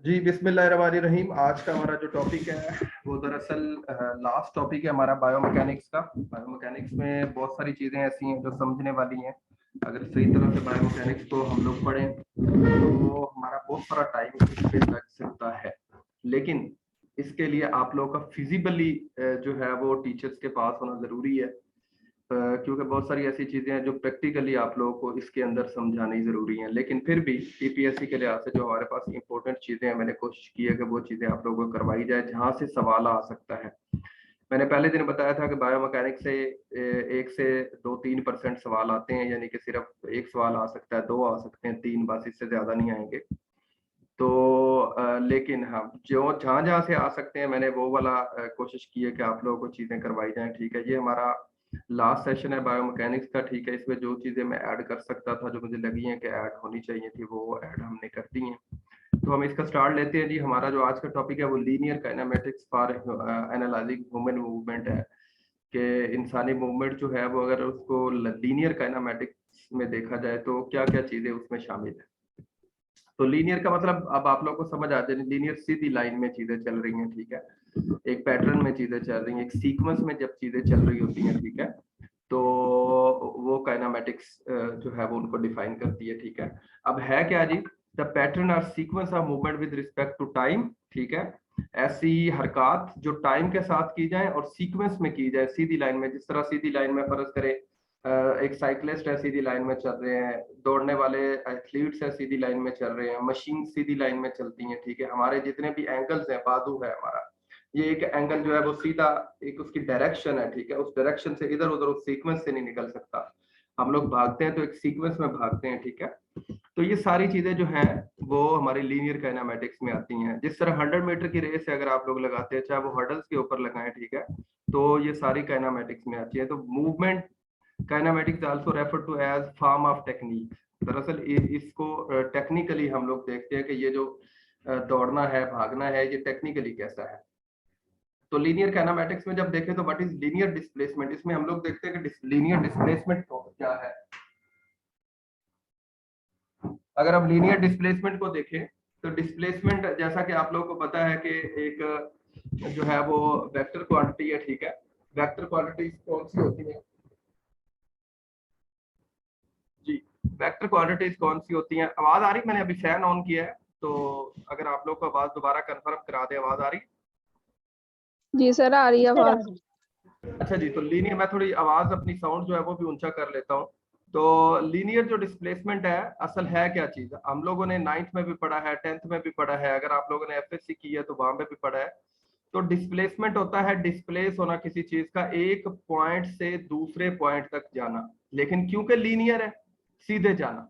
जी बिस्मिल्लाहिर्रहमानिर्रहीम। आज का हमारा जो टॉपिक है वो दरअसल लास्ट टॉपिक है हमारा बायोमैकेनिक्स का। बायोमैकेनिक्स में बहुत सारी चीज़ें ऐसी हैं जो समझने वाली हैं। अगर सही तरह से बायोमैकेनिक्स को हम लोग पढ़ें तो हमारा बहुत सारा टाइम इस पे लग सकता है, लेकिन इसके लिए आप लोगों का फिजिबली जो है वो टीचर्स के पास होना ज़रूरी है, क्योंकि बहुत सारी ऐसी चीजें हैं जो प्रैक्टिकली आप लोगों को इसके अंदर समझानी जरूरी हैं। लेकिन फिर भी टीपीएससी के लिहाज से जो हमारे पास इंपॉर्टेंट चीजें हैं, मैंने कोशिश की है कि वो चीजें आप लोगों को करवाई जाए जहां से सवाल आ सकता है। मैंने पहले दिन बताया था कि बायोमैकेनिक्स से 1 से 2-3% सवाल आते हैं, यानी कि सिर्फ एक सवाल आ सकता है, दो आ सकते हैं, तीन, बस इससे ज्यादा नहीं आएंगे। तो लेकिन हाँ, जो जहां जहां से आ सकते हैं मैंने वो वाला कोशिश की है कि आप लोगों को चीजें करवाई जाएं। ठीक है, ये हमारा लास्ट सेशन है बायोमैकेनिक्स का। ठीक है, इसमें जो चीजें मैं ऐड कर सकता था, जो मुझे लगी हैं कि ऐड होनी चाहिए थी, वो ऐड हमने कर दी हैं। तो हम इसका स्टार्ट लेते हैं जी। हमारा जो आज का टॉपिक है वो linear kinematics for analysing human movement है, कि इंसानी मूवमेंट जो है वो अगर उसको लीनियर काइनेमेटिक्स में देखा जाए तो क्या क्या चीजें उसमें शामिल है। तो लीनियर का मतलब अब आप लोग को समझ आ जाए, लीनियर सीधी लाइन में चीजें चल रही हैं। ठीक है, एक पैटर्न में चीजें चल रही हैं, एक सीक्वेंस में जब चीजें चल रही होती हैं। ठीक है, तो वो काइनेमेटिक्स जो है वो उनको डिफाइन करती है। ठीक है, अब है क्या जी, द पैटर्न और sequence of movement with respect to time. ठीक है, ऐसी हरकत जो टाइम के साथ की जाए और सीक्वेंस में की जाए, सीधी लाइन में। जिस तरह सीधी लाइन में फर्ज करें एक साइकिलिस्ट है, सीधी लाइन में चल रहे हैं, दौड़ने वाले एथलीट्स है, सीधी लाइन में चल रहे हैं, मशीन सीधी लाइन में चलती हैं। ठीक है, हमारे जितने भी एंगल्स हैं, बाजू है हमारा, ये एक एंगल जो है वो सीधा एक उसकी डायरेक्शन है। ठीक है, उस डायरेक्शन से इधर उधर उस सीक्वेंस से नहीं निकल सकता। हम लोग भागते हैं तो एक सीक्वेंस में भागते हैं। ठीक है, तो ये सारी चीजें जो हैं वो हमारी लीनियर काइनेमेटिक्स में आती हैं। जिस तरह 100 मीटर की रेस है, अगर आप लोग लगाते हैं, चाहे वो हर्डल्स के ऊपर लगाएं, ठीक है, तो ये सारी काइनेमेटिक्स में आती है। तो movement kinematics also refer to as form of technique. दरअसल इसको टेक्निकली हम लोग देखते हैं कि ये जो दौड़ना है, भागना है, ये टेक्निकली कैसा है। तो लीनियर काइनेमेटिक्स में जब देखें तो व्हाट इज लीनियर डिस्प्लेसमेंट, इसमें हम लोग देखते हैं कि लीनियर डिस्प्लेसमेंट क्या है। अगर आप लीनियर डिस्प्लेसमेंट को देखें तो डिस्प्लेसमेंट, जैसा कि आप लोगों को पता है कि एक जो है वो वेक्टर क्वांटिटी है। ठीक है, वेक्टर क्वांटिटी कौन सी होती है जी, वेक्टर क्वांटिटीज कौन सी होती हैं। आवाज आ रही, मैंने अभी फैन ऑन किया है, तो अगर आप लोग को आवाज दोबारा कंफर्म करा दे, आवाज आ रही। जी सर, आ रही है आवाज। अच्छा जी, तो लीनियर, मैं थोड़ी आवाज अपनी साउंड जो है वो भी ऊंचा कर लेता हूँ। तो लीनियर जो डिस्प्लेसमेंट है, असल है क्या चीज, हम लोगों ने 9th में भी पढ़ा है, 10th में भी पढ़ा है, अगर आप लोगों ने एफएससी की है तो वहां पे भी पढ़ा है। तो डिस्प्लेसमेंट होता है डिस्प्लेस होना किसी चीज का, एक पॉइंट से दूसरे पॉइंट तक जाना। लेकिन क्योंकि लीनियर है, सीधे जाना।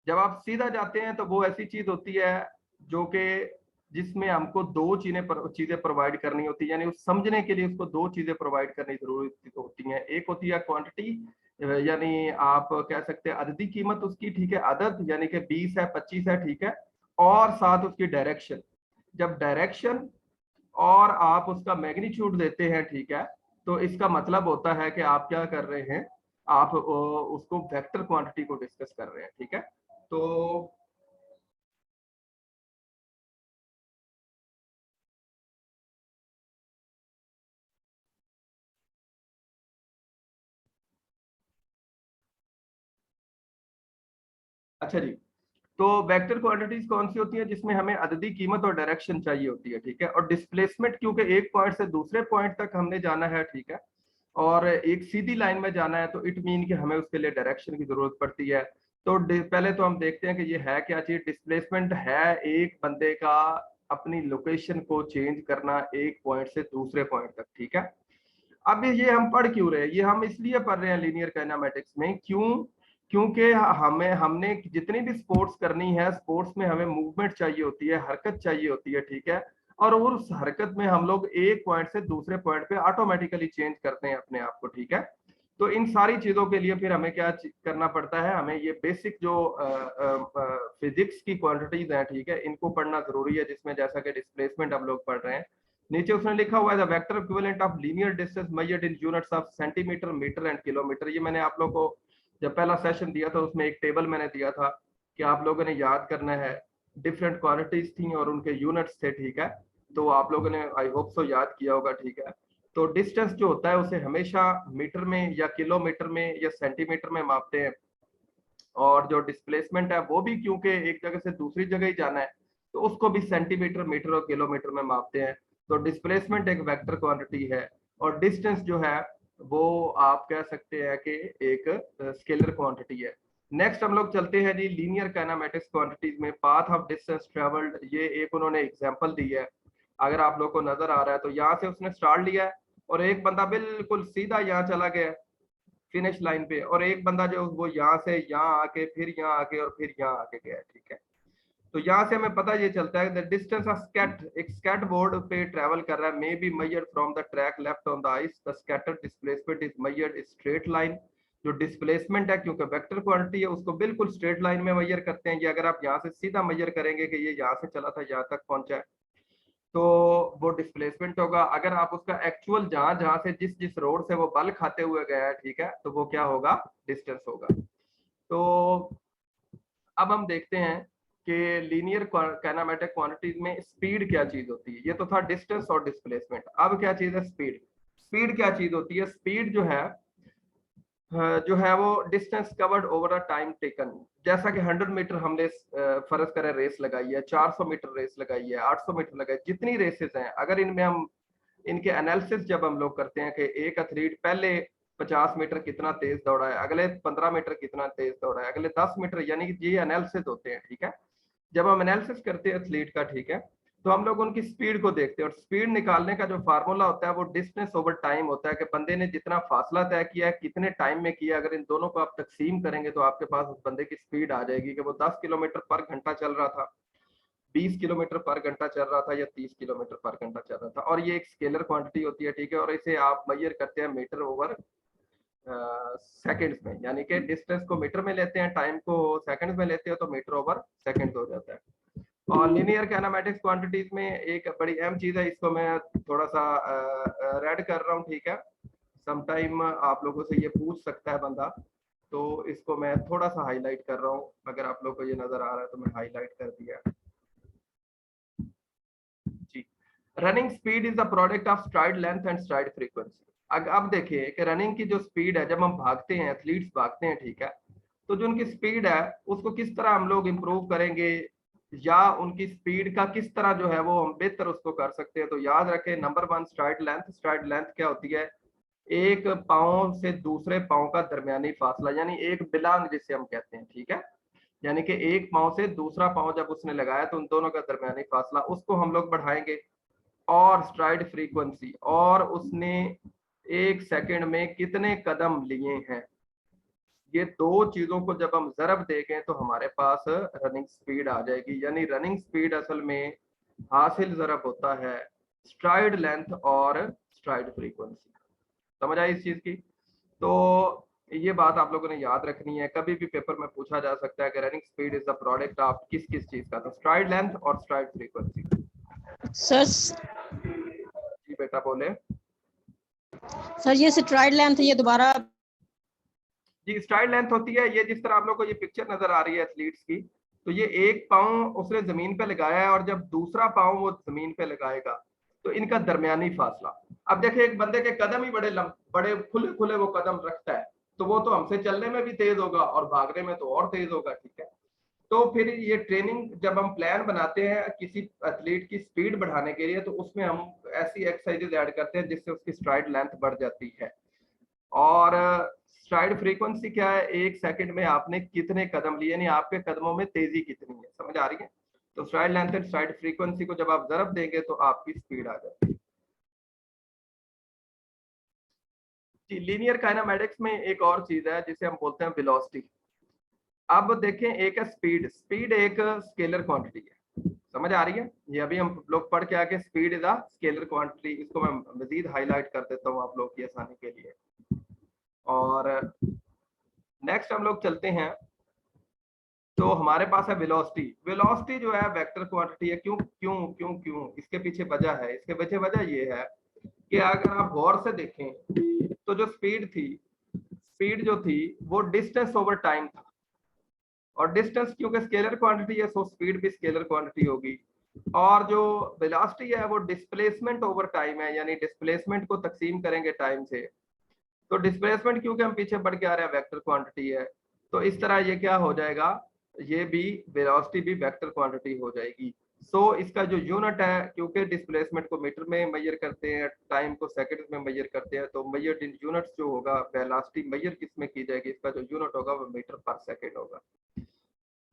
जब आप सीधा जाते हैं तो वो ऐसी चीज होती है जो कि जिसमें हमको दो चीजें प्रोवाइड करनी होती है, यानी उस समझने के लिए उसको दो चीजें प्रोवाइड करनी जरूरी होती हैं। एक होती है क्वांटिटी, यानी आप कह सकते हैं अददी कीमत उसकी। ठीक है, अदद यानी कि 20 है, 25 है। ठीक है, और साथ उसकी डायरेक्शन। जब डायरेक्शन और आप उसका मैग्नीट्यूड देते हैं, ठीक है, तो इसका मतलब होता है कि आप क्या कर रहे हैं, आप उसको वेक्टर क्वांटिटी को डिस्कस कर रहे हैं। ठीक है, तो अच्छा जी, तो वेक्टर क्वांटिटीज कौन सी होती है, जिसमें हमें अददी कीमत और डायरेक्शन चाहिए होती है। ठीक है, और डिस्प्लेसमेंट क्योंकि एक पॉइंट से दूसरे पॉइंट तक हमने जाना है। ठीक है, और एक सीधी लाइन में जाना है, तो इट मीन कि हमें उसके लिए डायरेक्शन की जरूरत पड़ती है। तो पहले तो हम देखते हैं कि ये है क्या चीज। डिस्प्लेसमेंट है एक बंदे का अपनी लोकेशन को चेंज करना एक पॉइंट से दूसरे पॉइंट तक। ठीक है, अब ये हम पढ़ क्यों रहे हैं, ये हम इसलिए पढ़ रहे हैं लीनियर काइनेमेटिक्स में, क्यों, क्योंकि हमें हमने जितनी भी स्पोर्ट्स करनी है, स्पोर्ट्स में हमें मूवमेंट चाहिए होती है, हरकत चाहिए होती है। ठीक है, और उस हरकत में हम लोग एक पॉइंट से दूसरे पॉइंट पे ऑटोमेटिकली चेंज करते हैं अपने आप को। ठीक है, तो इन सारी चीजों के लिए फिर हमें क्या करना पड़ता है, हमें ये बेसिक जो फिजिक्स की क्वांटिटीज हैं, ठीक है, इनको पढ़ना जरूरी है, जिसमें जैसा कि डिस्प्लेसमेंट हम लोग पढ़ रहे हैं। नीचे उसने लिखा हुआ है the vector equivalent of linear distance measured in units of centimetre, metre and kilometre. ये मैंने आप लोगों को जब पहला सेशन दिया था उसमें एक टेबल मैंने दिया था कि आप लोगों ने याद करना है डिफरेंट क्वांटिटीज थी और उनके यूनिट्स थे, ठीक है। तो आप लोगों ने आई होप सो याद किया होगा, ठीक है। तो डिस्टेंस जो होता है उसे हमेशा मीटर में या किलोमीटर में या सेंटीमीटर में मापते हैं, और जो डिस्प्लेसमेंट है वो भी क्योंकि एक जगह से दूसरी जगह ही जाना है तो उसको भी सेंटीमीटर, मीटर और किलोमीटर में मापते हैं। तो डिस्प्लेसमेंट एक वेक्टर क्वांटिटी है और डिस्टेंस जो है वो आप कह सकते हैं कि एक स्केलर क्वांटिटी है। नेक्स्ट हम लोग चलते हैं जी लीनियर काइनेमेटिक्स क्वांटिटीज में। पाथ ऑफ डिस्टेंस ट्रेवल्ड, ये एक उन्होंने एग्जांपल दी है, अगर आप लोग को नजर आ रहा है तो यहाँ से उसने स्टार्ट लिया है और एक बंदा बिल्कुल सीधा यहाँ चला गया फिनिश लाइन पे, और एक बंदा जो वो यहाँ से यहाँ आके फिर यहाँ आके और फिर यहाँ आके गया, ठीक है। तो यहाँ से हमें पता ये चलता है द डिस्टेंस ऑफ स्केट, एक स्केट बोर्ड पे ट्रेवल कर रहा है, may be measured from the track left on the ice, the scattered displacement is measured straight line. जो डिस्प्लेसमेंट है क्योंकि वेक्टर क्वांटिटी है उसको बिल्कुल स्ट्रेट लाइन में मेजर करते हैं। ये अगर आप यहाँ से सीधा मेजर करेंगे कि ये यहाँ से चला था यहाँ तक पहुंचा है तो वो डिस्प्लेसमेंट होगा। अगर आप उसका एक्चुअल जहां जहां से जिस जिस रोड से वो बल खाते हुए गया है, ठीक है, तो वो क्या होगा, डिस्टेंस होगा। तो अब हम देखते हैं कि लीनियर काइनेमेटिक क्वांटिटीज में स्पीड क्या चीज होती है। ये तो था डिस्टेंस और डिस्प्लेसमेंट, अब क्या चीज है स्पीड। स्पीड क्या चीज होती है, स्पीड जो है वो distance covered over a time taken. जैसा कि 100 मीटर हमने फर्ज करें रेस लगाई है, 400 मीटर रेस लगाई है, 800 मीटर लगाई, जितनी रेसेस हैं अगर इनमें हम इनके एनालिसिस जब हम लोग करते हैं कि एक एथलीट पहले 50 मीटर कितना तेज दौड़ा है, अगले 15 मीटर कितना तेज दौड़ा है, अगले 10 मीटर, यानी कि ये एनालिसिस होते हैं, ठीक है। जब हम एनालिसिस करते हैं एथलीट का, ठीक है, तो हम लोग उनकी स्पीड को देखते हैं और स्पीड निकालने का जो फार्मूला होता है वो डिस्टेंस ओवर टाइम होता है कि बंदे ने जितना फासला तय किया है कितने टाइम में किया। अगर इन दोनों को आप तकसीम करेंगे तो आपके पास उस बंदे की स्पीड आ जाएगी कि वो 10 किलोमीटर पर घंटा चल रहा था, 20 किलोमीटर पर घंटा चल रहा था या 30 किलोमीटर पर घंटा चल रहा था। और ये एक स्केलर क्वांटिटी होती है, ठीक है, और इसे आप मेजर करते हैं मीटर ओवर सेकंड्स में, यानी कि डिस्टेंस को मीटर में लेते हैं, टाइम को सेकंड्स में लेते हैं, तो मीटर ओवर सेकंड्स हो जाता है। और लीनियर काइनेमेटिक्स क्वांटिटीज में एक बड़ी अहम चीज है, इसको मैं थोड़ा सा रेड कर रहा हूँ, ठीक है। समटाइम आप लोगों से ये पूछ सकता है बंदा, तो इसको मैं थोड़ा सा हाईलाइट कर रहा हूँ, अगर आप लोग को ये नजर आ रहा है तो मैं हाईलाइट कर दिया जी। Running speed is the product of stride length and stride frequency. अब देखिए कि रनिंग की जो स्पीड है, जब हम भागते हैं, एथलीट्स भागते हैं, ठीक है, तो जो उनकी स्पीड है उसको किस तरह हम लोग इंप्रूव करेंगे या उनकी स्पीड का किस तरह जो है वो हम बेहतर उसको कर सकते हैं। तो याद रखें, number 1 STRIDE length. STRIDE length क्या होती है, एक पाँव से दूसरे पाँव का दरमियानी फासला, यानी एक बिलांग जिसे हम कहते हैं, ठीक है। यानी कि एक पाँव से दूसरा पाँव जब उसने लगाया तो उन दोनों का दरमियानी फासला, उसको हम लोग बढ़ाएंगे। और स्ट्राइड फ्रीक्वेंसी, और उसने एक सेकंड में कितने कदम लिए हैं, ये दो चीजों को जब हम जरब देखें तो हमारे पास रनिंग स्पीड आ जाएगी। यानी रनिंग स्पीड असल में हासिल जरब होता है स्ट्राइड लेंथ और स्ट्राइड फ्रीक्वेंसी। समझ आई इस चीज की। तो ये बात आप लोगों ने याद रखनी है, कभी भी पेपर में पूछा जा सकता है कि running speed is the product of किस किस चीज का, तो स्ट्राइड लेंथ और स्ट्राइड फ्रीक्वेंसी। सर जी बेटा बोले। सर ये स्ट्राइड लेंथ ये दोबारा जी स्ट्राइड लेंथ होती है, ये जिस तरह आप लोग को ये पिक्चर नजर आ रही है एथलीट्स की, तो ये एक पाँव उसने जमीन पे लगाया है और जब दूसरा पाँव वो जमीन पे लगाएगा तो इनका दरमियानी फासला। अब देखिए एक बंदे के कदम ही बड़े खुले खुले वो कदम रखता है, तो वो तो हमसे चलने में भी तेज होगा और भागने में तो और तेज होगा, ठीक है। तो फिर ये ट्रेनिंग जब हम प्लान बनाते हैं किसी एथलीट की स्पीड बढ़ाने के लिए, तो उसमें हम ऐसी एक्सरसाइजेज ऐड करते हैं जिससे उसकी स्ट्राइड लेंथ बढ़ जाती है। और स्ट्राइड फ्रीक्वेंसी क्या है, एक सेकंड में आपने कितने कदम लिए, यानी आपके कदमों में तेजी कितनी है, समझ आ रही है। तो STRIDE length and stride frequency को जब आप जरब देंगे तो आपकी स्पीड आ जाती है जी। लीनियर काइनेमेटिक्स में एक और चीज है जिसे हम बोलते हैं वेलोसिटी। अब देखें, एक है स्पीड। स्पीड एक स्केलर क्वांटिटी है, समझ आ रही है। ये अभी हम लोग पढ़ के आके speed is a scalar quantity, इसको मैं मजीद हाईलाइट कर देता हूँ आप लोग की आसानी के लिए। और नेक्स्ट हम लोग चलते हैं, तो हमारे पास है वेलोसिटी। वेलोसिटी जो है वेक्टर क्वांटिटी है। क्यों क्यों क्यों क्यों, इसके पीछे वजह है। इसके पीछे वजह ये है कि अगर आप गौर से देखें तो जो स्पीड थी, स्पीड जो थी वो डिस्टेंस ओवर टाइम था। और डिस्टेंस क्योंकि स्केलर क्वांटिटी है सो स्पीड भी स्केलर क्वांटिटी होगी। और जो वेलोसिटी है वो डिस्प्लेसमेंट ओवर टाइम है, यानी डिस्प्लेसमेंट को तकसीम करेंगे टाइम से। तो डिस्प्लेसमेंट क्योंकि हम पीछे बढ़ के आ रहे हैं वेक्टर क्वांटिटी है, तो इस तरह ये क्या हो जाएगा, ये भी वेलोसिटी भी वेक्टर क्वांटिटी हो जाएगी। सो इसका जो यूनिट है, क्योंकि डिस्प्लेसमेंट को मीटर में मेजर करते हैं, टाइम को सेकंड में मेजर करते हैं, तो मेजर्ड इन यूनिट्स जो होगा, वेलोसिटी मेजर किस में की जाएगी, इसका जो यूनिट होगा वो मीटर पर सेकंड होगा।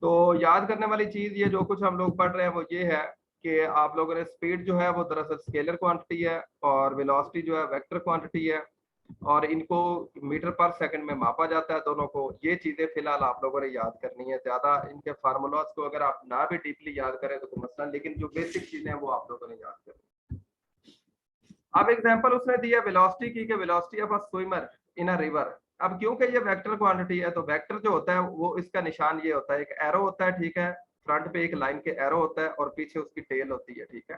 तो याद करने वाली चीज ये जो कुछ हम लोग पढ़ रहे हैं वो ये है कि आप लोगों ने स्पीड जो है वो दरअसल स्केलर क्वांटिटी है और वेलोसिटी जो है वेक्टर क्वांटिटी है, और इनको मीटर पर सेकंड में मापा जाता है दोनों को। ये चीजें फिलहाल आप लोगों ने याद करनी है, ज्यादा इनके फार्मूलाज को अगर आप ना भी डीपली याद करें तो कोई मसला, लेकिन जो बेसिक चीजें हैं वो आप लोगों ने याद करनी है। अब एग्जांपल उसने दिया वेलोसिटी की, कि velocity of a swimmer in a river. अब क्योंकि ये वेक्टर क्वांटिटी है तो वेक्टर जो होता है वो इसका निशान ये होता है, एक एरो होता है, ठीक है, फ्रंट पे एक लाइन के एरो होता है और पीछे उसकी टेल होती है, ठीक है।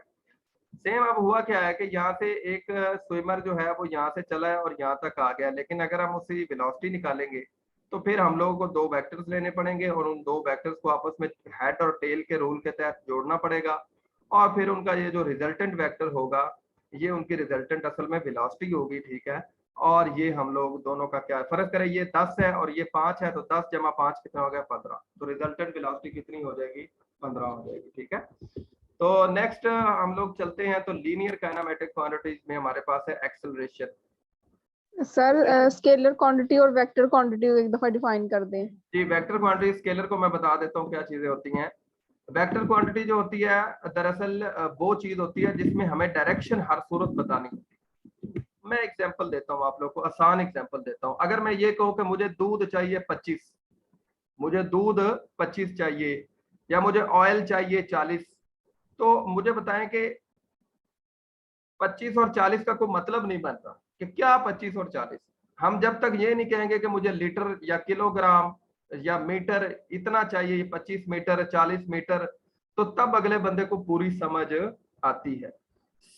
सेम अब हुआ क्या है कि यहाँ से एक स्विमर जो है वो यहाँ से चला है और यहाँ तक आ गया, लेकिन अगर हम उसकी वेलोसिटी निकालेंगे तो फिर हम लोगों को दो वेक्टर्स लेने पड़ेंगे और उन दो वेक्टर्स को आपस में हेड और टेल के रूल के तहत जोड़ना पड़ेगा, और फिर उनका ये जो रिजल्टेंट वेक्टर होगा ये उनकी रिजल्टेंट असल में वेलोसिटी होगी, ठीक है। और ये हम लोग दोनों का क्या फर्क करें, ये 10 है और ये 5 है, तो 10 जमा 5 कितना हो गया, 15। तो रिजल्टेंट वेलोसिटी कितनी हो जाएगी, 15 हो जाएगी, ठीक है। तो नेक्स्ट हम लोग चलते हैं, तो लीनियर काइनेमेटिक क्वांटिटीज में हमारे पास है एक्सेलरेशन। सर स्केलर क्वांटिटी और वेक्टर क्वांटिटी एक दफा डिफाइन कर दें। जी, वेक्टर क्वांटिटी स्केलर को मैं बता देता हूँ क्या चीजें होती हैं। वेक्टर क्वांटिटी जो होती है दरअसल वो चीज होती है जिसमें हमें डायरेक्शन हर सूरत बतानी होती है। मैं एग्जांपल देता हूँ आप लोग को, आसान एग्जांपल देता हूँ। अगर मैं ये कहूँ कि मुझे दूध चाहिए 25, मुझे दूध 25 चाहिए, या मुझे ऑयल चाहिए 40, तो मुझे बताएं कि 25 और 40 का कोई मतलब नहीं बनता कि क्या 25 और 40। हम जब तक ये नहीं कहेंगे कि मुझे लीटर या किलोग्राम या मीटर इतना चाहिए, 25 मीटर 40 मीटर, तो तब अगले बंदे को पूरी समझ आती है।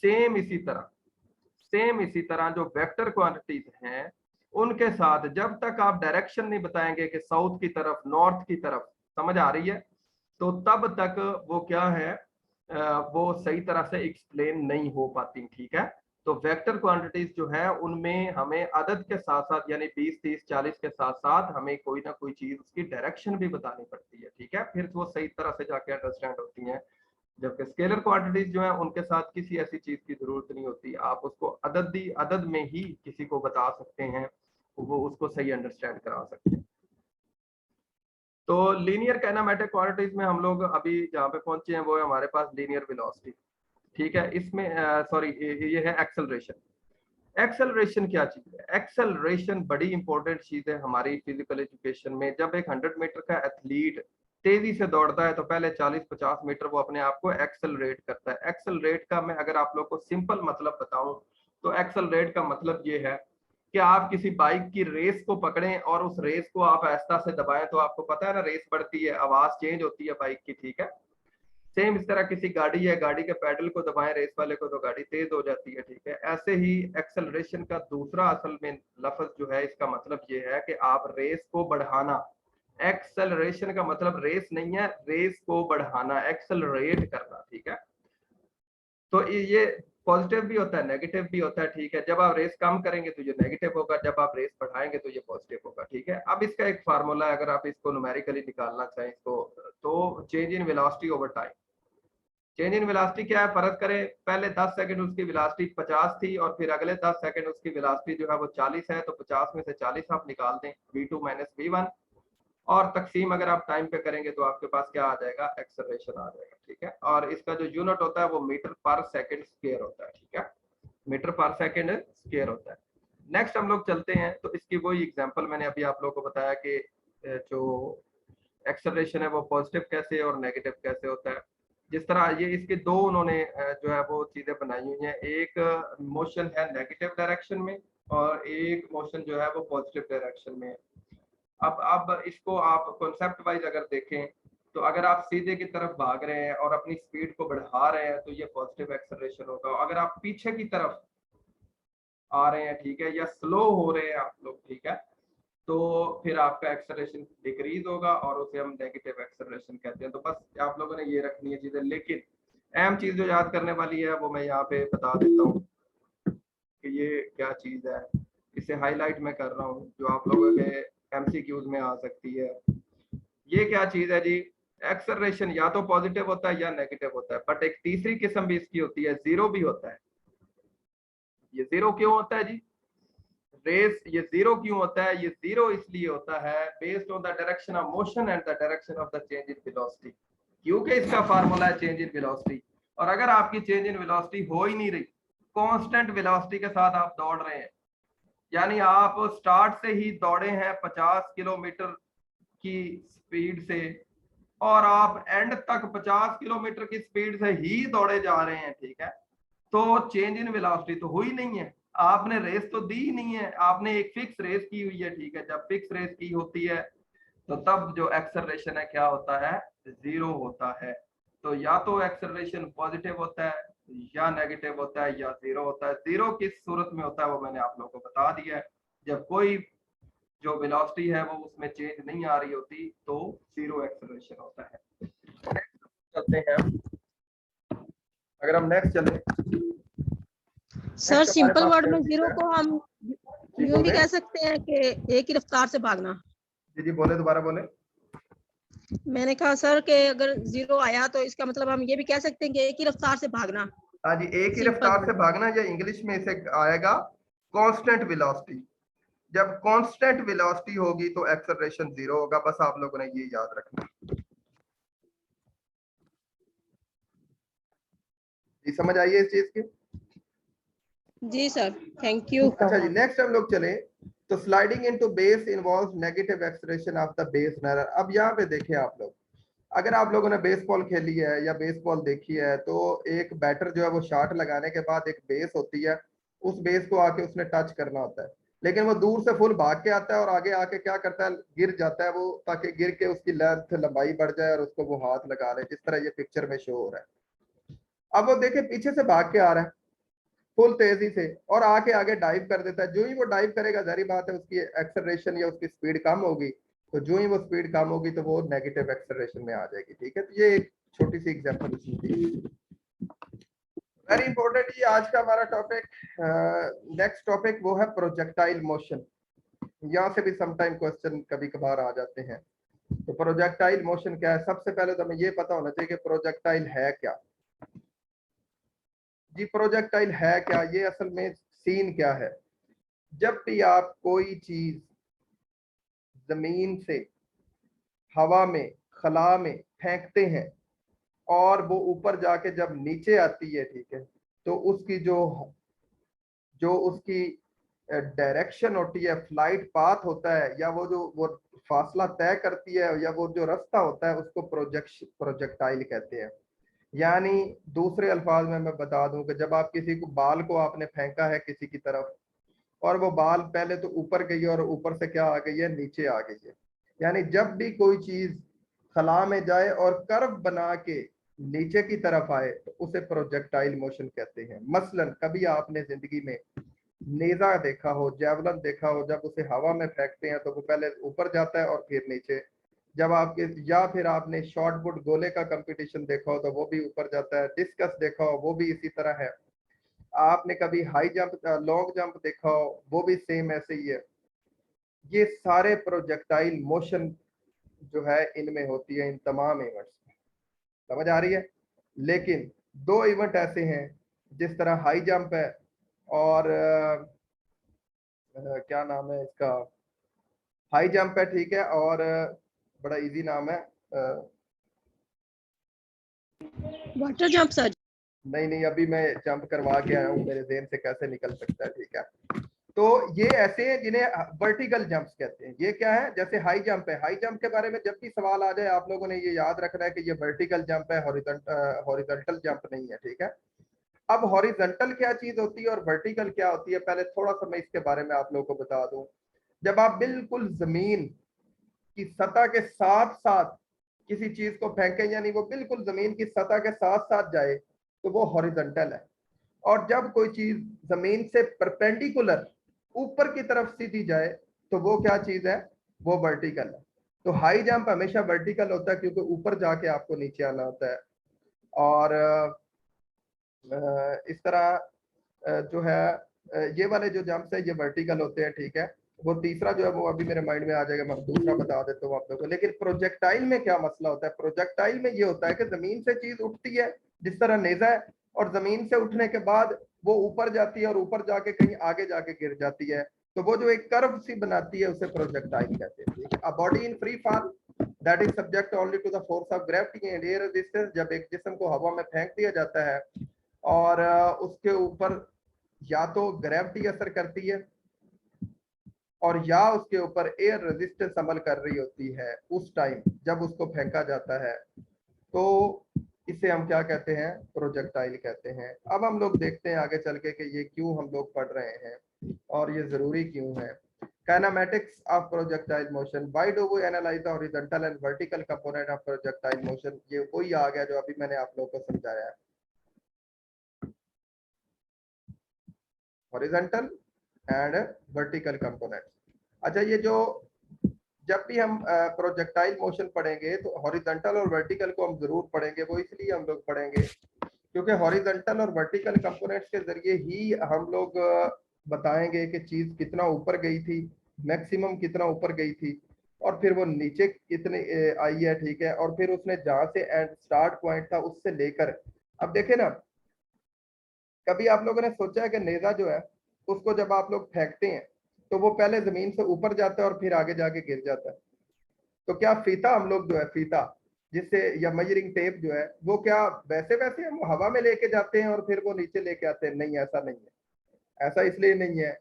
सेम इसी तरह जो वेक्टर क्वांटिटीज हैं उनके साथ जब तक आप डायरेक्शन नहीं बताएंगे कि साउथ की तरफ नॉर्थ की तरफ, समझ आ रही है, तो तब तक वो क्या है, वो सही तरह से एक्सप्लेन नहीं हो पाती, ठीक है। तो वेक्टर क्वांटिटीज जो है उनमें हमें अदद के साथ साथ यानी 20 30 40 के साथ साथ हमें कोई ना कोई चीज उसकी डायरेक्शन भी बतानी पड़ती है, ठीक है, फिर वो सही तरह से जाके अंडरस्टैंड होती हैं। जबकि स्केलर क्वांटिटीज जो है उनके साथ किसी ऐसी चीज की जरूरत नहीं होती, आप उसको अदद में ही किसी को बता सकते हैं, वो उसको सही अंडरस्टैंड करा सकते हैं। तो लीनियर काइनेमेटिक क्वांटिटीज में हम लोग अभी जहाँ पे पहुंचे हैं वो है हमारे पास लीनियर वेलोसिटी, ठीक है। इसमें सॉरी ये है एक्सेलरेशन। एक्सेलरेशन क्या चीज है, एक्सेलरेशन बड़ी इंपॉर्टेंट चीज है हमारी फिजिकल एजुकेशन में। जब एक 100 मीटर का एथलीट तेजी से दौड़ता है तो पहले 40-50 मीटर वो अपने आप को एक्सेलरेट करता है। एक्सेलरेट का मैं अगर आप लोग को सिंपल मतलब बताऊं तो एक्सेलरेट का मतलब ये है कि आप किसी बाइक की रेस को पकड़ें और उस रेस को आप आहिस्ता से दबाएं, तो आपको पता है ना रेस बढ़ती है, आवाज चेंज होती है बाइक की, ठीक है। सेम इस तरह किसी गाड़ी है, गाड़ी के पैडल को दबाएं रेस वाले को तो गाड़ी तेज हो जाती है, ठीक है। ऐसे ही एक्सेलरेशन का दूसरा असल में लफ्ज जो है इसका मतलब ये है कि आप रेस को बढ़ाना। एक्सेलरेशन का मतलब रेस नहीं है, रेस को बढ़ाना, एक्सेलरेट करना, ठीक है। तो ये पॉजिटिव भी होता है नेगेटिव भी होता है, ठीक है। जब आप रेस कम करेंगे तो ये नेगेटिव होगा, जब आप रेस बढ़ाएंगे तो ये पॉजिटिव होगा, ठीक है। अब इसका एक फार्मूला है, अगर आप इसको न्यूमेरिकली निकालना चाहें इसको, तो change in velocity over time. Change in velocity क्या है, फर्क करें, पहले 10 सेकंड उसकी वेलोसिटी 50 थी और फिर अगले 10 सेकंड उसकी वेलोसिटी जो है वो 40 है, तो 50 में से 40 आप निकाल दें, v2 माइनस v1, और तकसीम अगर आप टाइम पे करेंगे तो आपके पास क्या आ जाएगा, एक्सेलरेशन आ जाएगा, ठीक है। और इसका जो यूनिट होता है वो मीटर पर सेकंड स्क्वायर होता है, ठीक है, मीटर पर सेकंड स्क्वायर होता है। नेक्स्ट हम लोग चलते हैं, तो इसकी वही एग्जांपल मैंने अभी आप लोगों को बताया कि जो एक्सेलरेशन है वो पॉजिटिव कैसे और नेगेटिव कैसे होता है। जिस तरह ये इसके दो उन्होंने जो है वो चीजें बनाई हुई हैं, एक मोशन है नेगेटिव डायरेक्शन में और एक मोशन जो है वो पॉजिटिव डायरेक्शन में है। अब इसको आप कॉन्सेप्ट वाइज अगर देखें तो अगर आप सीधे की तरफ भाग रहे हैं और अपनी स्पीड को बढ़ा रहे हैं तो ये पॉजिटिव एक्सेलरेशन होगा। अगर आप पीछे की तरफ आ रहे हैं, ठीक है, या स्लो हो रहे हैं आप लोग, ठीक है, तो फिर आपका एक्सेलरेशन डिक्रीज होगा और उसे हम नेगेटिव एक्सेलरेशन कहते हैं। तो बस आप लोगों ने ये रखनी है चीजें, लेकिन अहम चीज जो याद करने वाली है वो मैं यहाँ पे बता देता हूँ कि ये क्या चीज है, इसे हाईलाइट मैं कर रहा हूँ जो आप लोगों के एमसीक्यूज में आ सकती है। ये क्या चीज है जी, एक्सेलरेशन या तो पॉजिटिव होता है या नेगेटिव होता है, बट एक तीसरी किस्म भी इसकी होती है, जीरो भी होता है। ये जीरो क्यों होता है जी, रेस ये जीरो क्यों होता है, ये जीरो इसलिए होता है based on the direction of motion and the direction of the change in velocity, क्योंकि इसका फार्मूला है चेंज इन वेलोसिटी। और अगर आपकी चेंज इन वेलोसिटी हो ही नहीं रही, कांस्टेंट वेलोसिटी के साथ आप दौड़ रहे हैं, यानी आप स्टार्ट से ही दौड़े हैं 50 किलोमीटर की स्पीड से और आप एंड तक 50 किलोमीटर की स्पीड से ही दौड़े जा रहे हैं, ठीक है, तो चेंज इन वेलोसिटी तो हुई नहीं है, आपने रेस तो दी ही नहीं है, आपने एक फिक्स रेस की हुई है, ठीक है। जब फिक्स रेस की होती है तो तब जो एक्सेलरेशन है क्या होता है, जीरो होता है। तो या तो एक्सेलरेशन पॉजिटिव होता है या नेगेटिव होता है या जीरो होता है। जीरो किस सूरत में होता है वो मैंने आप लोगों को बता दिया है, जब कोई जो वेलोसिटी है वो उसमें चेंज नहीं आ रही होती तो जीरो एक्सेलरेशन होता है। चलते हैं, अगर हम नेक्स्ट चले, सर सिंपल वर्ड में जीरो है। को हम जी यूं भी बोले कह सकते हैं कि एक ही रफ्तार से भागना। जी बोले, दोबारा बोले। मैंने कहा सर कि अगर जीरो आया तो इसका मतलब हम ये भी कह सकते हैं कि एक ही रफ्तार से भागना। हाँ जी, एक ही सिंपल रफ्तार से वर्ड। भागना, या इंग्लिश में इसे आएगा कांस्टेंट वेलोसिटी। जब कांस्टेंट वेलोसिटी होगी तो एक्सेलरेशन जीरो होगा, बस आप लोगों ने ये याद रखना। जी समझ आई है इस चीज की? जी सर, थैंक यू। अच्छा जी, नेक्स्ट हम लोग चले तो sliding into base involves negative acceleration of the base runner. अब यहाँ पे देखें आप लोग, अगर आप लोगों ने बेसबॉल खेली है या बेसबॉल देखी है तो एक बैटर जो है वो शॉट लगाने के बाद एक बेस होती है, उस बेस को आके उसने टच करना होता है, लेकिन वो दूर से फुल भाग के आता है और आगे आके क्या करता है, गिर जाता है वो, ताकि गिर के उसकी लेंथ लंबाई बढ़ जाए और उसको वो हाथ लगा ले, जिस तरह ये पिक्चर में शो हो रहा है। अब वो देखे पीछे से भाग के आ रहा है फुल तेजी से और आके आगे डाइव कर देता है। जो ही वो डाइव करेगा जारी बात है उसकी एक्सेलरेशन या उसकी स्पीड कम होगी, तो जो ही वो स्पीड कम होगी तो वो नेगेटिव एक्सेलरेशन में आ जाएगी, ठीक है। तो ये एक छोटी सी एग्जांपल थी, वेरी इंपॉर्टेंट। ये आज का हमारा टॉपिक। नेक्स्ट टॉपिक वो है प्रोजेक्टाइल मोशन। यहाँ से भी समटाइम क्वेश्चन कभी कभार आ जाते हैं। तो प्रोजेक्टाइल मोशन क्या है, सबसे पहले तो हमें ये पता होना चाहिए कि प्रोजेक्टाइल है क्या। जी प्रोजेक्टाइल है क्या, ये असल में सीन क्या है। जब भी आप कोई चीज जमीन से हवा में खला में फेंकते हैं और वो ऊपर जाके जब नीचे आती है, ठीक है, तो उसकी जो जो उसकी डायरेक्शन होती है, फ्लाइट पाथ होता है, या वो फासला तय करती है, या वो जो रास्ता होता है, उसको प्रोजेक्टाइल कहते हैं। यानी दूसरे अल्फाज में मैं बता दूं कि जब आप किसी को बाल को आपने फेंका है किसी की तरफ और वो बाल पहले तो ऊपर गई है और ऊपर से क्या आ गई है, नीचे आ गई है, यानी जब भी कोई चीज खला में जाए और कर्व बना के नीचे की तरफ आए तो उसे प्रोजेक्टाइल मोशन कहते हैं। मसलन कभी आपने जिंदगी में नेजा देखा हो, जेवलन देखा हो, जब उसे हवा में फेंकते हैं तो वो पहले ऊपर जाता है और फिर नीचे। जब आपके या फिर आपने शॉर्ट पुट गोले का कंपटीशन देखा हो तो वो भी ऊपर जाता है। डिस्कस देखा हो वो भी इसी तरह है। आपने कभी हाई जंप लॉन्ग जंप देखा हो वो भी सेम ऐसे ही है। ये सारे प्रोजेक्टाइल मोशन जो है इनमें होती है, इन तमाम इवेंट्स में। समझ आ रही है? लेकिन दो इवेंट ऐसे हैं, जिस तरह हाई जंप है और क्या नाम है इसका, हाई जंप है, ठीक है, और बड़ा इजी नाम है वाटर जंप सर। नहीं नहीं, अभी मैं जंप करवा के आया हूँ, मेरे ज़हन से कैसे निकल सकता है, ठीक है। तो ये ऐसे हैं जिन्हें वर्टिकल जंप्स कहते हैं। ये क्या है, जैसे हाई जंप है, हाई जंप के बारे में जब भी सवाल आ जाए आप लोगों ने ये याद रखना है कि ये वर्टिकल जंप है, हॉरिजॉन्टल जंप नहीं है, ठीक है। अब हॉरिजॉन्टल क्या चीज होती है और वर्टिकल क्या होती है, पहले थोड़ा सा मैं इसके बारे में आप लोगों को बता दूं। जब आप बिल्कुल जमीन की सतह के साथ साथ किसी चीज को फेंकें, यानी वो बिल्कुल जमीन की सतह के साथ साथ जाए, तो वो हॉरिजॉन्टल है। और जब कोई चीज जमीन से परपेंडिकुलर ऊपर की तरफ सीधी जाए तो वो क्या चीज है, वो वर्टिकल है। तो हाई जंप हमेशा वर्टिकल होता है क्योंकि ऊपर जाके आपको नीचे आना होता है। और इस तरह जो है ये वाले जो जंप्स है ये वर्टिकल होते हैं, ठीक है। वो तीसरा जो है वो अभी मेरे माइंड में आ जाएगा, मैं दूसरा बता देता हूँ आप लोगों को। लेकिन प्रोजेक्टाइल में क्या मसला होता है, प्रोजेक्टाइल में ये होता है कि जमीन से चीज उठती है जिस तरह नेजा है, और जमीन से उठने के बाद वो ऊपर जाती है और ऊपर जाके कहीं आगे जाके गिर जाती है। तो वो जो एक कर्व सी बनाती है उसे प्रोजेक्टाइल कहते हैं। A body in free fall that is subject only to the force of gravity and air resistance, जब एक जिस्म को हवा में फेंक दिया जाता है और उसके ऊपर या तो ग्रेविटी असर करती है और या उसके ऊपर एयर रेजिस्टेंस अमल कर रही होती है उस टाइम जब उसको फेंका जाता है, तो इसे हम क्या कहते हैं, प्रोजेक्टाइल कहते हैं। अब हम लोग देखते हैं आगे चल के कि ये क्यों हम लोग पढ़ रहे हैं और ये जरूरी क्यों है। Kinematics of projectile motion, why do we analyse the horizontal and vertical component of projectile motion. ये वही आ गया जो अभी मैंने आप लोगों को समझाया है, हॉरिजॉन्टल एंड वर्टिकल कंपोनेंट। अच्छा, ये जो जब भी हम प्रोजेक्टाइल मोशन पढ़ेंगे तो हॉरिजॉन्टल और वर्टिकल को हम जरूर पढ़ेंगे। वो इसलिए हम लोग पढ़ेंगे क्योंकि हॉरिजॉन्टल और वर्टिकल कंपोनेंट्स के जरिए ही हम लोग बताएंगे कि चीज कितना ऊपर गई थी, मैक्सिमम कितना ऊपर गई थी, और फिर वो नीचे कितने आई है, ठीक है। और फिर उसने जहां से एंड स्टार्ट पॉइंट था उससे लेकर, अब देखे ना, कभी आप लोगों ने सोचा है कि नेजा जो है उसको जब आप लोग फेंकते हैं तो वो पहले जमीन से ऊपर जाता है और फिर आगे जाके गिर जाता है। तो क्या फीता हम लोग जो है, फीता जिससे या मेजरिंग टेप जो है, वो क्या वैसे वैसे हम हवा में लेके जाते हैं और फिर वो नीचे लेके आते हैं? नहीं, ऐसा नहीं है। ऐसा इसलिए नहीं है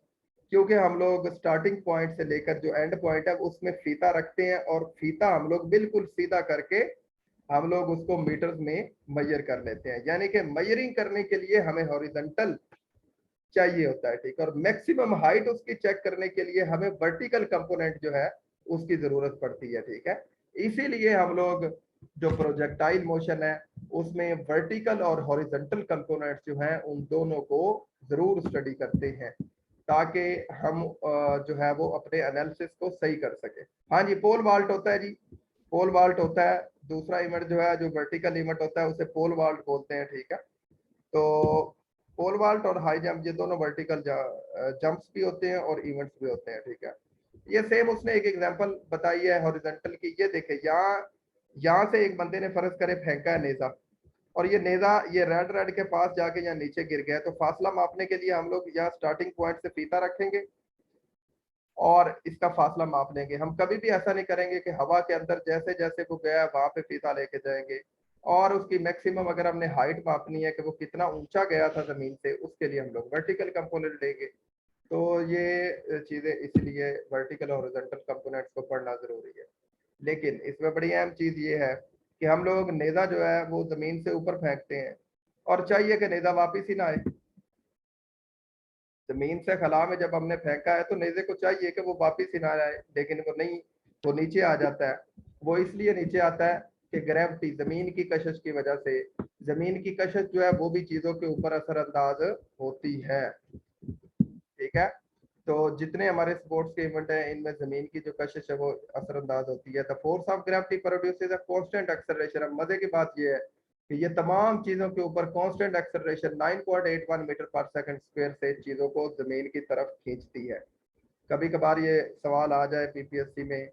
क्योंकि हम लोग स्टार्टिंग पॉइंट से लेकर जो एंड पॉइंट है उसमें फीता रखते हैं, और फीता हम लोग बिल्कुल सीधा करके हम लोग उसको मीटर्स में मेजर कर लेते हैं। यानी कि मेजरिंग करने के लिए हमें हॉरिजॉन्टल चाहिए होता है, ठीक है। और मैक्सिमम हाइट उसकी चेक करने के लिए हमें वर्टिकल कंपोनेंट जो है उसकी जरूरत पड़ती है, ठीक है। इसीलिए हम लोग जो प्रोजेक्टाइल मोशन है उसमें वर्टिकल और हॉरिजॉन्टल कंपोनेंट जो हैं उन दोनों को जरूर स्टडी करते हैं ताकि हम जो है वो अपने एनालिसिस को सही कर सके। हाँ जी, पोल वाल्ट होता है जी, पोल वाल्ट होता है। दूसरा इवेंट जो है, जो वर्टिकल इवेंट होता है उसे पोल वाल्ट बोलते हैं, ठीक है। तो पोल वाल्ट और हाई जंप ये दोनों वर्टिकल जंप्स भी होते हैं और इवेंट्स भी होते हैं, ठीक है। ये सेम उसने एक एग्जांपल बताई है हॉरिजॉन्टल की। ये देखे, यहाँ से एक बंदे ने फर्ज करे फेंका है नेजा, और ये नेजा ये रेड के पास जाके यहाँ नीचे गिर गया। तो फासला मापने के लिए हम लोग यहाँ स्टार्टिंग पॉइंट से फीता रखेंगे और इसका फासला माप लेंगे। हम कभी भी ऐसा नहीं करेंगे कि हवा के अंदर जैसे जैसे वो गया वहां पे फीता लेके जाएंगे। और उसकी मैक्सिमम अगर हमने हाइट मापनी है कि वो कितना ऊंचा गया था जमीन से, उसके लिए हम लोग वर्टिकल कंपोनेंट लेंगे। तो ये चीजें इसलिए वर्टिकल और हॉरिजॉन्टल कंपोनेंट्स को पढ़ना जरूरी है। लेकिन इसमें बड़ी अहम चीज ये है कि हम लोग नेजा जो है वो जमीन से ऊपर फेंकते हैं और चाहिए कि नेजा वापिस ही ना आए। जमीन से खला में जब हमने फेंका है तो नेजे को चाहिए कि वो वापिस ही ना आए, लेकिन वो नहीं, वो नीचे आ जाता है। वो इसलिए नीचे आता है कि ग्रेविटी, जमीन की कशिश की वजह से, जमीन की कशिश जो है वो भी चीजों के ऊपर असरअंदाज होती है, ठीक है। तो जितने हमारे स्पोर्ट्स के इवेंट है इनमें जमीन की जो कशिश है वो असरअंदाज होती है। The force of gravity produces a constant acceleration. अब मजे की बात ये है कि ये तमाम चीजों के ऊपर कांस्टेंट एक्सेलरेशन 9.81 मीटर पर सेकंड स्क्वायर से चीजों को जमीन की तरफ खींचती है। कभी कभार ये सवाल आ जाए पीपीएससी में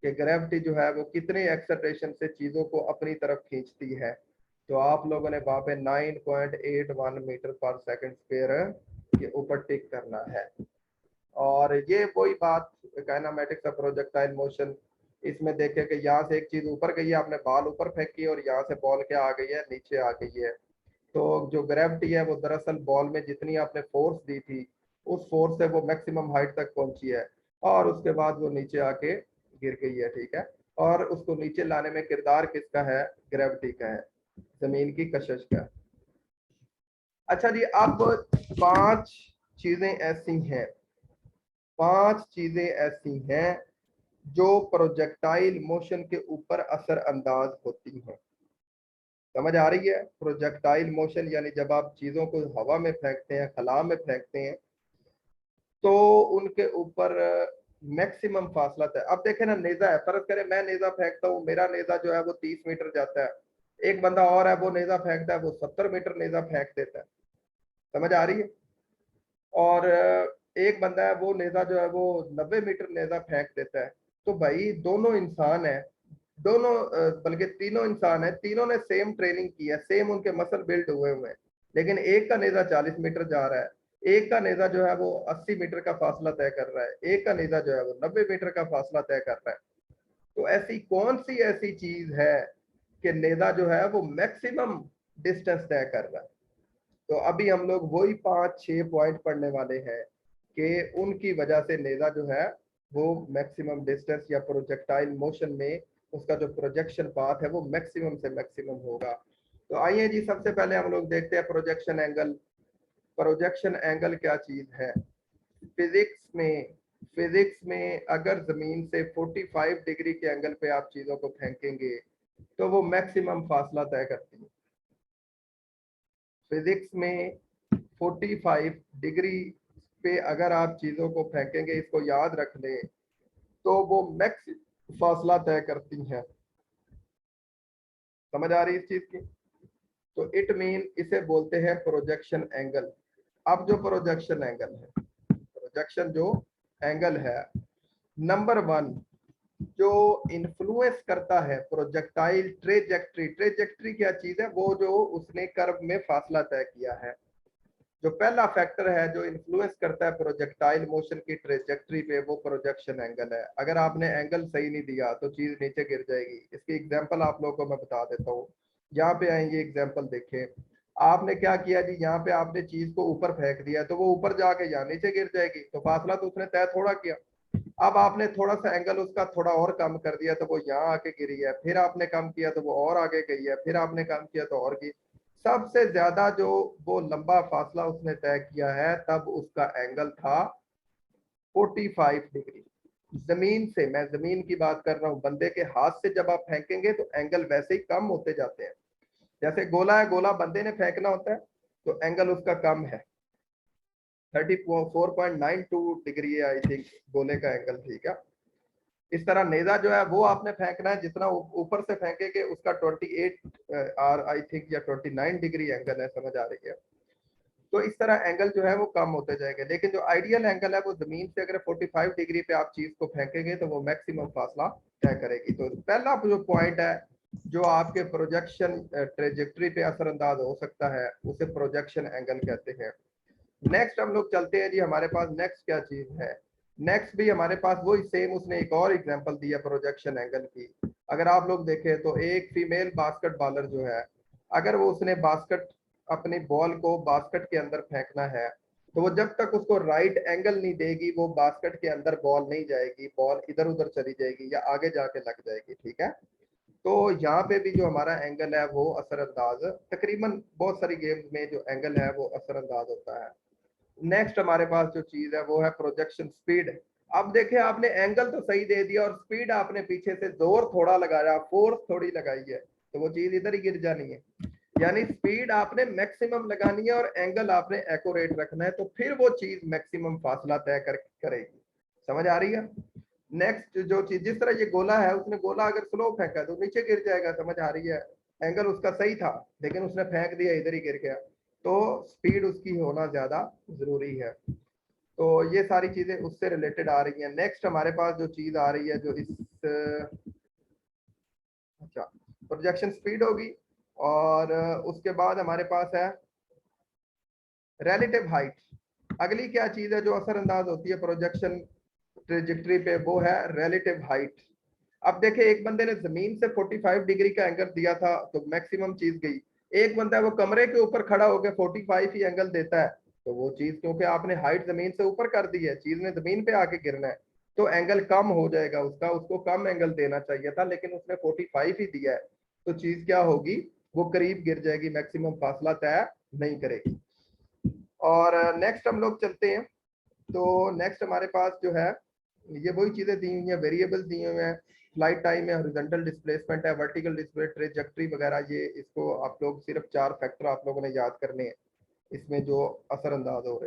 कि ग्रेविटी जो है वो कितने एक्सेलरेशन से चीजों को अपनी तरफ खींचती है, तो आप लोगों ने वहां पे 9.81 मीटर पर सेकंड स्क्वायर के ऊपर टिक करना है। और ये वही बात काइनेमेटिक्स ऑफ प्रोजेक्टाइल मोशन, इसमें देखे कि यहाँ से एक चीज ऊपर गई है, आपने बॉल ऊपर फेंकी और यहाँ से बॉल क्या आ गई है, नीचे आ गई है। तो जो ग्रेविटी है वो दरअसल बॉल में जितनी आपने फोर्स दी थी उस फोर्स से वो मैक्सिमम हाइट तक पहुंची है और उसके बाद वो नीचे आके गिर गई है, ठीक है। और उसको नीचे लाने में किरदार किसका है, ग्रेविटी का है, जमीन की कशिश का। अच्छा जी, अब 5 चीजें ऐसी हैं, 5 चीजें ऐसी हैं जो प्रोजेक्टाइल मोशन के ऊपर असर अंदाज होती हैं। समझ आ रही है? प्रोजेक्टाइल मोशन यानी जब आप चीजों को हवा में फेंकते हैं, खला में फेंकते हैं, तो उनके ऊपर मैक्सिमम फासला तय। अब देखे ना, नेजा है, फर्ज करे मैं नेजा फेंकता हूँ, मेरा नेजा जो है वो 30 मीटर जाता है, एक बंदा और है वो नेजा फेंकता है, वो 70 मीटर नेजा फेंक देता है, समझ आ रही है। और एक बंदा है वो नेजा जो है वो 90 मीटर नेजा फेंक देता है। तो भाई दोनों इंसान है, दोनों बल्कि तीनों इंसान है, तीनों ने सेम ट्रेनिंग की है, सेम उनके मसल बिल्ड हुए हुए हैं, लेकिन एक का नेजा 40 मीटर जा रहा है, एक का नेजा जो है वो 80 मीटर का फासला तय कर रहा है, एक का नेजा जो है वो 90 मीटर का फासला तय कर रहा है। तो ऐसी कौन सी ऐसी चीज है कि नेजा जो है वो मैक्सिमम डिस्टेंस तय कर रहा है। तो अभी हम लोग वही 5-6 पॉइंट पढ़ने वाले हैं कि उनकी वजह से नेजा जो है वो मैक्सिमम डिस्टेंस या प्रोजेक्टाइल मोशन में उसका जो प्रोजेक्शन पाथ है वो मैक्सिमम से मैक्सिमम होगा। तो आइए जी, सबसे पहले हम लोग देखते हैं प्रोजेक्शन एंगल। प्रोजेक्शन एंगल क्या चीज है फिजिक्स में अगर जमीन से 45 डिग्री के एंगल पे आप चीजों को फेंकेंगे तो वो मैक्सिमम फासला तय करती है। फिजिक्स में 45 डिग्री पे अगर आप चीजों को फेंकेंगे, इसको याद रख लें, तो वो मैक्स फासला तय करती हैं। समझ आ रही है इस चीज की। तो इट मीन इसे बोलते हैं प्रोजेक्शन एंगल। अब जो प्रोजेक्शन एंगल है, प्रोजेक्शन जो एंगल है, नंबर 1 जो इन्फ्लुएंस करता है प्रोजेक्टाइल ट्रेजेक्ट्री। ट्रेजेक्ट्री क्या चीज है, वो जो उसने कर्व में फासला तय किया है। जो पहला फैक्टर है जो इन्फ्लुएंस करता है प्रोजेक्टाइल मोशन की ट्रेजेक्ट्री पे, वो प्रोजेक्शन एंगल है। अगर आपने एंगल सही नहीं दिया तो चीज नीचे गिर जाएगी। इसकी एग्जांपल आप लोगों को मैं बता देता हूँ। यहाँ पे आएंगे एग्जांपल देखें। आपने क्या किया जी, यहाँ पे आपने चीज को ऊपर फेंक दिया तो वो ऊपर जाके यहाँ नीचे गिर जाएगी, तो फासला तो उसने तय थोड़ा किया। अब आपने थोड़ा सा एंगल उसका थोड़ा और कम कर दिया तो वो यहाँ आके गिरी है, फिर आपने कम किया तो वो और आगे गई है, फिर आपने कम किया तो और गिरी। सबसे ज्यादा जो वो लंबा फासला उसने तय किया है तब उसका एंगल था 45 डिग्री। जमीन से, मैं जमीन की बात कर रहा हूँ, बंदे के हाथ से जब आप फेंकेंगे तो एंगल वैसे ही कम होते जाते हैं। जैसे गोला है, गोला बंदे ने फेंकना होता है तो एंगल उसका कम है, 34.92 डिग्री है आई थिंक गोले का एंगल, ठीक है। इस तरह नेजा जो है वो आपने फेंकना है, जितना ऊपर से फेंकेंगे उसका 28 आई थिंक या 29 डिग्री एंगल है, समझ आ रही है। तो इस तरह एंगल जो है वो कम होते जाएंगे, लेकिन जो आइडियल एंगल है वो जमीन से अगर 45 डिग्री पे आप चीज को फेंकेंगे तो वो मैक्सिमम फासला तय करेगी। तो पहला जो पॉइंट है जो आपके प्रोजेक्शन ट्रेजेक्ट्री पे असरअंदाज हो सकता है उसे प्रोजेक्शन एंगल कहते हैं। नेक्स्ट हम लोग चलते हैं जी, हमारे पास नेक्स्ट क्या चीज है। नेक्स्ट भी हमारे पास वही सेम, उसने एक और एग्जांपल दिया प्रोजेक्शन एंगल की। अगर आप लोग देखें तो एक फीमेल बास्केट बॉलर जो है, अगर वो उसने बास्केट अपनी बॉल को बास्केट के अंदर फेंकना है तो वो जब तक उसको राइट एंगल नहीं देगी वो बास्केट के अंदर बॉल नहीं जाएगी, बॉल इधर उधर चली जाएगी या आगे जाके लग जाएगी, ठीक है। तो यहाँ पे भी जो हमारा एंगल है वो असरअंदाज, तकरीबन बहुत सारी गेम्स में जो एंगल है वो असरअंदाज होता है। नेक्स्ट हमारे पास जो चीज है वो है प्रोजेक्शन स्पीड। अब देखे, आपने एंगल तो सही दे दिया और स्पीड आपने पीछे से जोर थोड़ा लगाया, फोर्स थोड़ी लगाई है, तो वो चीज इधर ही गिर जानी है। यानी स्पीड आपने मैक्सिमम लगानी है और एंगल आपने एक्यूरेट रखना है, तो फिर वो चीज मैक्सिमम फासला तय करेगी। समझ आ रही है। नेक्स्ट जो चीज, जिस तरह ये गोला है, उसने गोला अगर स्लो फेंका तो नीचे गिर जाएगा, समझ आ रही है। एंगल उसका सही था लेकिन उसने फेंक दिया इधर ही गिर गया, तो स्पीड उसकी होना ज्यादा जरूरी है। तो ये सारी चीजें उससे रिलेटेड आ रही हैं। नेक्स्ट हमारे पास जो चीज आ रही है जो इस अच्छा, प्रोजेक्शन स्पीड होगी और उसके बाद हमारे पास है रिलेटिव हाइट। अगली क्या चीज है जो असरअंदाज होती है प्रोजेक्शन ट्रेजेक्ट्री पे, वो है रिलेटिव हाइट। अब देखे, एक बंदे ने जमीन से 45 डिग्री का एंगल दिया था तो मैक्सिमम चीज गई। एक बंदा है वो कमरे के ऊपर खड़ा होकर 45 ही एंगल देता है, तो वो चीज क्योंकि आपने हाइट जमीन से ऊपर कर दी है, चीज ने जमीन पे आके गिरना है, तो एंगल कम हो जाएगा उसका, उसको कम एंगल देना चाहिए था लेकिन उसने 45 ही दिया है, तो चीज क्या होगी, वो करीब गिर जाएगी, मैक्सिमम फासला तय नहीं करेगी। और नेक्स्ट हम लोग चलते हैं। तो नेक्स्ट हमारे पास जो है ये वही चीजें दी हुई हैं, वेरिएबल दी हुए हैं, फ्लाइट टाइम है, हॉरिजॉन्टल डिस्प्लेसमेंट है, वर्टिकल डिस्प्ले, ट्रेजेक्ट्री वगैरह। ये इसको आप लोग सिर्फ 4 फैक्टर आप लोगों ने याद करने हैं इसमें जो असरअंदाज हो रहे हैं।